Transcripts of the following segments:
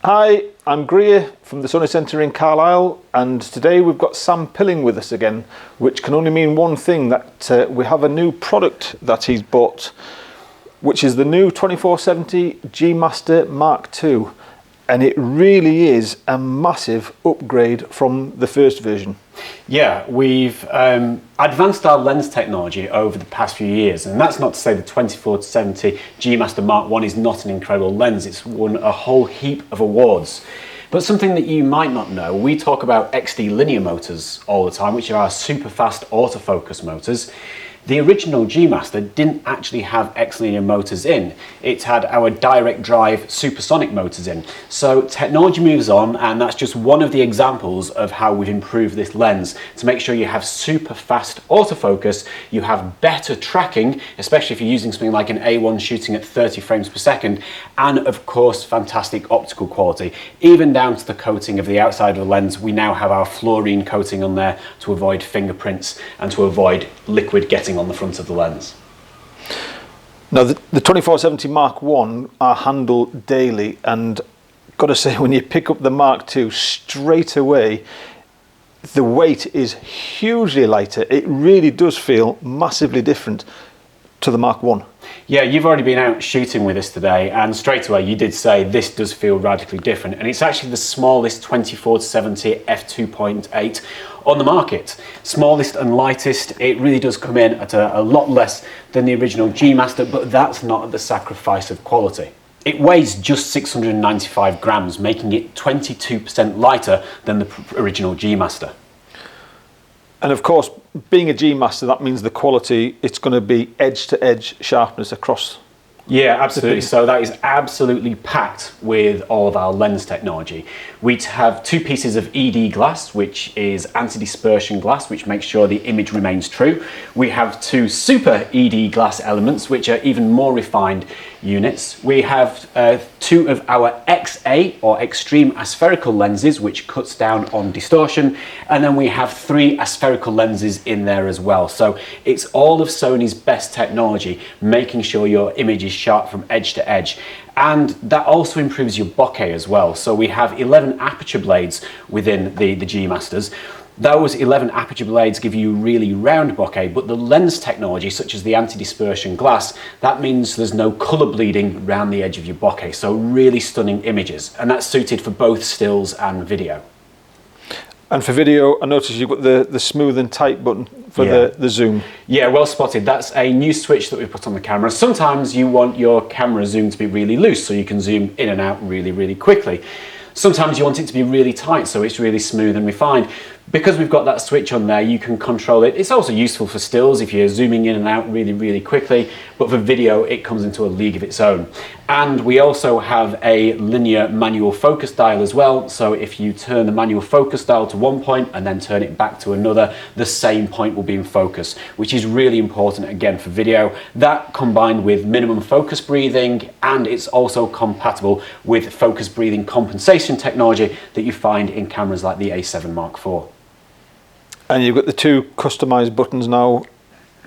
Hi, I'm Greer from the Sony Centre in Carlisle, and today we've got Sam Pilling with us again, which can only mean one thing, that we have a new product that he's bought, which is the new 2470 G Master Mark II, and it really is a massive upgrade from the first version. Yeah, we've advanced our lens technology over the past few years, and that's not to say the 2470 G Master Mark I is not an incredible lens. It's won a whole heap of awards. But something that you might not know, we talk about XD linear motors all the time, which are our super fast autofocus motors. The original G Master didn't actually have X linear motors in. It had our direct drive supersonic motors in. So technology moves on, and that's just one of the examples of how we've improved this lens to make sure you have super fast autofocus, you have better tracking, especially if you're using something like an A1 shooting at 30 frames per second, and of course fantastic optical quality. Even down to the coating of the outside of the lens, we now have our fluorine coating on there to avoid fingerprints and to avoid liquid getting on the front of the lens. Now the 2470 Mark I I handle daily, and got to say, when you pick up the Mark II straight away, the weight is hugely lighter. It really does feel massively different to the Mark I. Yeah, you've already been out shooting with us today, and straight away you did say this does feel radically different, and it's actually the smallest 2470 f2.8 on the market. Smallest and lightest. It really does come in at a lot less than the original G Master, but that's not at the sacrifice of quality. It weighs just 695 grams, making it 22% lighter than the original G Master. And of course, being a G Master, that means the quality, it's going to be edge-to-edge sharpness across. Yeah, absolutely. So that is absolutely packed with all of our lens technology. We have two pieces of ED glass, which is anti-dispersion glass, which makes sure the image remains true. We have two super ED glass elements, which are even more refined units. We have two of our XA, or extreme aspherical lenses, which cuts down on distortion. And then we have three aspherical lenses in there as well. So it's all of Sony's best technology, making sure your image is sharp from edge to edge. And that also improves your bokeh as well. So we have 11 aperture blades within the G Masters. Those 11 aperture blades give you really round bokeh, but the lens technology, such as the anti-dispersion glass, that means there's no color bleeding around the edge of your bokeh. So really stunning images, and that's suited for both stills and video. And for video, I noticed you've got the smooth and tight button for the zoom. Yeah, well spotted. That's a new switch that we put on the camera. Sometimes you want your camera zoom to be really loose, so you can zoom in and out really, really quickly. Sometimes you want it to be really tight, so it's really smooth and refined. Because we've got that switch on there, you can control it. It's also useful for stills if you're zooming in and out really, really quickly, but for video, it comes into a league of its own. And we also have a linear manual focus dial as well, so if you turn the manual focus dial to one point and then turn it back to another, the same point will be in focus, which is really important again for video. That combined with minimum focus breathing, and it's also compatible with focus breathing compensation technology that you find in cameras like the A7 Mark IV. And you've got the two customized buttons now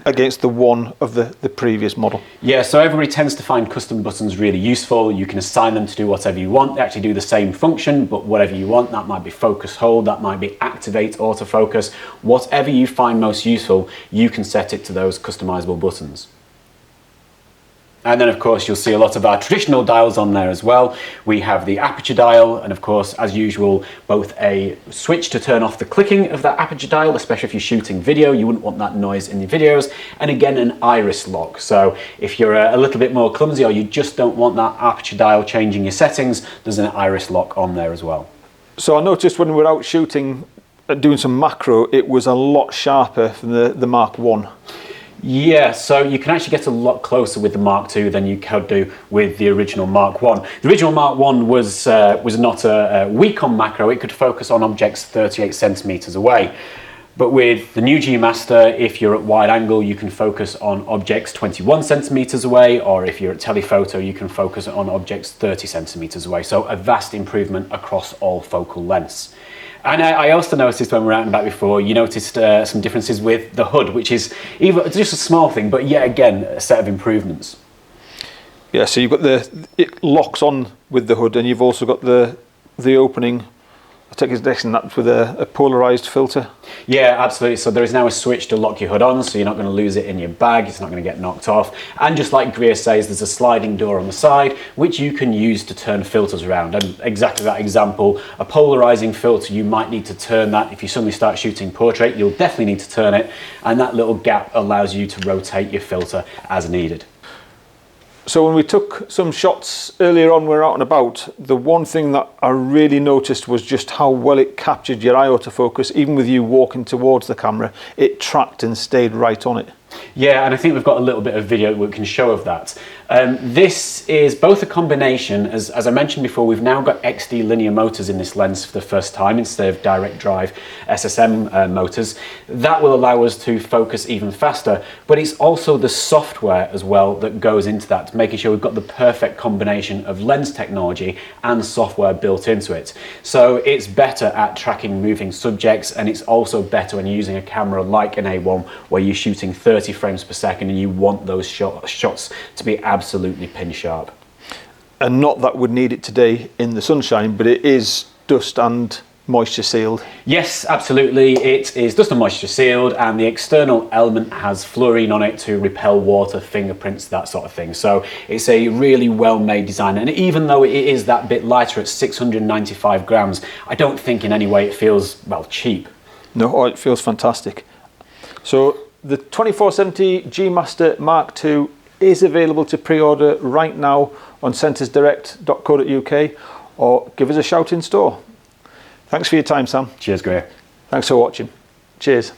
against the one of the previous model. Yeah, so everybody tends to find custom buttons really useful. You can assign them to do whatever you want. They actually do the same function, but whatever you want. That might be focus hold, that might be activate autofocus. Whatever you find most useful, you can set it to those customizable buttons. And then of course you'll see a lot of our traditional dials on there as well. We have the aperture dial, and of course, as usual, both a switch to turn off the clicking of that aperture dial, especially if you're shooting video, you wouldn't want that noise in the videos, and again an iris lock. So if you're a little bit more clumsy, or you just don't want that aperture dial changing your settings, there's an iris lock on there as well. So I noticed when we were out shooting, doing some macro, it was a lot sharper than the Mark I. Yeah, so you can actually get a lot closer with the Mark II than you could do with the original Mark I. The original Mark I was not a weak on macro. It could focus on objects 38 centimeters away. But with the new G Master, if you're at wide angle, you can focus on objects 21 centimeters away, or if you're at telephoto, you can focus on objects 30 centimeters away. So a vast improvement across all focal lengths. And I also noticed when we were out and about before, you noticed some differences with the hood, which is even just a small thing, but yet again, a set of improvements. Yeah, so you've got it locks on with the hood, and you've also got the the opening, I take it next, and that's with a polarized filter. Yeah, absolutely. So there is now a switch to lock your hood on, so you're not going to lose it in your bag, it's not going to get knocked off. And just like Greer says, there's a sliding door on the side, which you can use to turn filters around. And exactly that example, a polarizing filter, you might need to turn that. If you suddenly start shooting portrait, you'll definitely need to turn it. And that little gap allows you to rotate your filter as needed. So when we took some shots earlier on, we were out and about, the one thing that I really noticed was just how well it captured your eye autofocus. Even with you walking towards the camera, it tracked and stayed right on it. Yeah, and I think we've got a little bit of video we can show of that. This is both a combination, as I mentioned before, we've now got XD linear motors in this lens for the first time instead of direct drive SSM motors. That will allow us to focus even faster, but it's also the software as well that goes into that, making sure we've got the perfect combination of lens technology and software built into it. So it's better at tracking moving subjects, and it's also better when you're using a camera like an A1 where you're shooting 30 frames per second and you want those shots to be absolutely pin sharp. And not that we'd need it today in the sunshine, but it is dust and moisture sealed. Yes, absolutely. It is dust and moisture sealed, and the external element has fluorine on it to repel water, fingerprints, that sort of thing. So it's a really well made design, and even though it is that bit lighter at 695 grams, I don't think in any way it feels, well, cheap. No, it feels fantastic. So the 2470 G Master Mark II is available to pre-order right now on centresdirect.co.uk, or give us a shout in store. Thanks for your time, Sam. Cheers, Greer. Thanks for watching. Cheers.